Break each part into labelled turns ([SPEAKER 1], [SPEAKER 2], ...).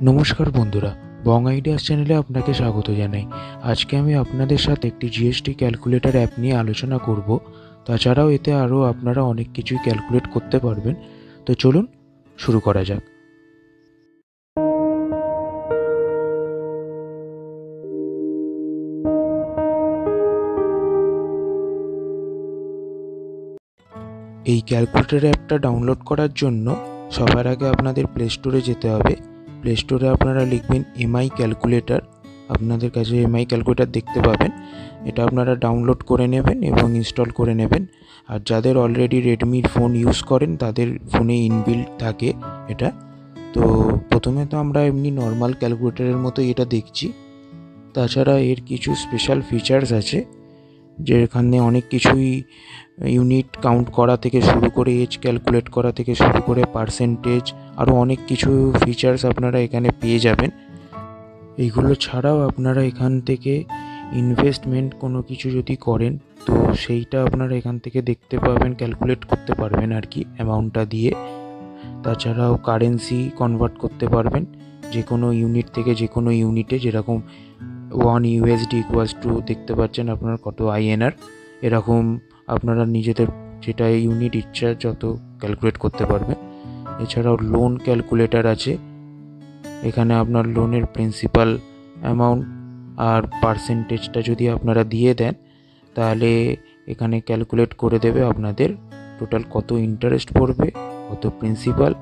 [SPEAKER 1] নমস্কার বন্ধুরা, বং আইডিয়াস চ্যানেলে আপনাকে স্বাগত জানাই। আজকে আমি আপনাদের সাথে একটি জিএসটি ক্যালকুলেটর অ্যাপ নিয়ে আলোচনা করব। তাছাড়াও এতে আরও আপনারা অনেক কিছুই ক্যালকুলেট করতে পারবেন। তো চলুন শুরু করা যাক। এই ক্যালকুলেটর অ্যাপটা ডাউনলোড করার জন্য সবার আগে আপনাদের প্লে স্টোরে যেতে হবে। প্লে স্টোরে আপনারা লিখবেন এমআই ক্যালকুলেটর। আপনাদের কাছে এমআই ক্যালকুলেটর দেখতে পাবেন। এটা আপনারা ডাউনলোড করে নেবেন এবং ইনস্টল করে নেবেন। আর যাদের অলরেডি রেডমির ফোন ইউজ করেন তাদের ফোনে ইনবিল্ট থাকে এটা। তো প্রথমে তো আমরা এমনি নর্মাল ক্যালকুলেটরের মতো এটা দেখছি। তাছাড়া এর কিছু স্পেশাল ফিচার্স আছে, যেখানে অনেক কিছুই ইউনিট কাউন্ট করা থেকে শুরু করে এজ ক্যালকুলেট করা থেকে শুরু করে পার্সেন্টেজ, আরও অনেক কিছু ফিচার্স আপনারা এখানে পেয়ে যাবেন। এইগুলো ছাড়াও আপনারা এখান থেকে ইনভেস্টমেন্ট কোনো কিছু যদি করেন তো সেইটা আপনারা এখান থেকে দেখতে পাবেন, ক্যালকুলেট করতে পারবেন আর কি অ্যামাউন্টটা দিয়ে। তাছাড়াও কারেন্সি কনভার্ট করতে পারবেন যে কোনো ইউনিট থেকে যে কোনো ইউনিটে, যেরকম 1 USD ইকুয়ালস টু দেখতে পাচ্ছেন আপনার কত INR, এরকম আপনারা নিজেদের যেটা ইউনিট ইচ্ছা যত ক্যালকুলেট করতে পারবেন। এছাড়াও লোন ক্যালকুলেটর আছে, এখানে আপনার লোনের প্রিন্সিপাল অ্যামাউন্ট আর পার্সেন্টেজটা যদি আপনারা দিয়ে দেন তাহলে এখানে ক্যালকুলেট করে দেবে আপনাদের টোটাল কত ইন্টারেস্ট পড়বে, কত প্রিন্সিপাল,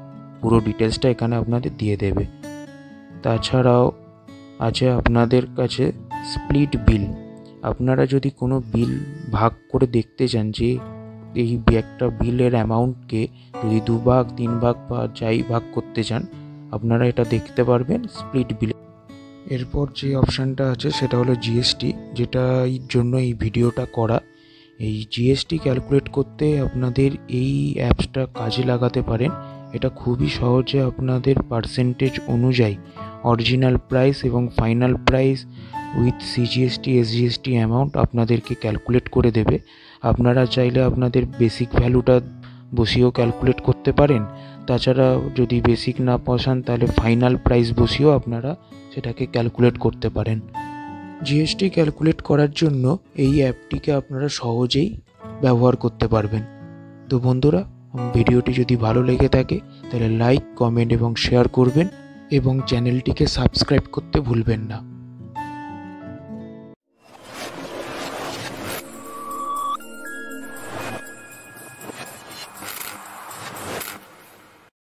[SPEAKER 1] পুরো ডিটেলসটা এখানে আপনাদের দিয়ে দেবে। তাছাড়াও আছে আপনাদের কাছে স্প্লিট বিল। আপনারা যদি কোনো বিল ভাগ করে দেখতে চান যে এই একটা বিলের অ্যামাউন্টকে যদি 2 ভাগ 3 ভাগ বা যাই ভাগ করতে চান, আপনারা এটা দেখতে পারবেন স্প্লিট বিল। এরপর যে অপশানটা আছে সেটা হলো জিএসটি, যেটার জন্য এই ভিডিওটা করা। এই জিএসটি ক্যালকুলেট করতে আপনাদের এই অ্যাপসটা কাজে লাগাতে পারেন। এটা খুবই সহজে আপনাদের পার্সেন্টেজ অনুযায়ী অরিজিনাল প্রাইস এবং final price with CGST SGST amount আপনাদেরকে ক্যালকুলেট করে দেবে। আপনারা চাইলে আপনাদের বেসিক ভ্যালুটা বসিয়েও ক্যালকুলেট করতে পারেন। তাছাড়া যদি বেসিক না পছান তাহলে ফাইনাল প্রাইস বসিয়েও আপনারা সেটাকে ক্যালকুলেট করতে পারেন। জিএসটি ক্যালকুলেট করার জন্য এই অ্যাপটিকে আপনারা সহজেই ব্যবহার করতে পারবেন। তো বন্ধুরা, ভিডিওটি যদি ভালো লেগে থাকে তাহলে লাইক, কমেন্ট এবং শেয়ার করবেন এবং চ্যানেলটিকে সাবস্ক্রাইব করতে ভুলবেন না।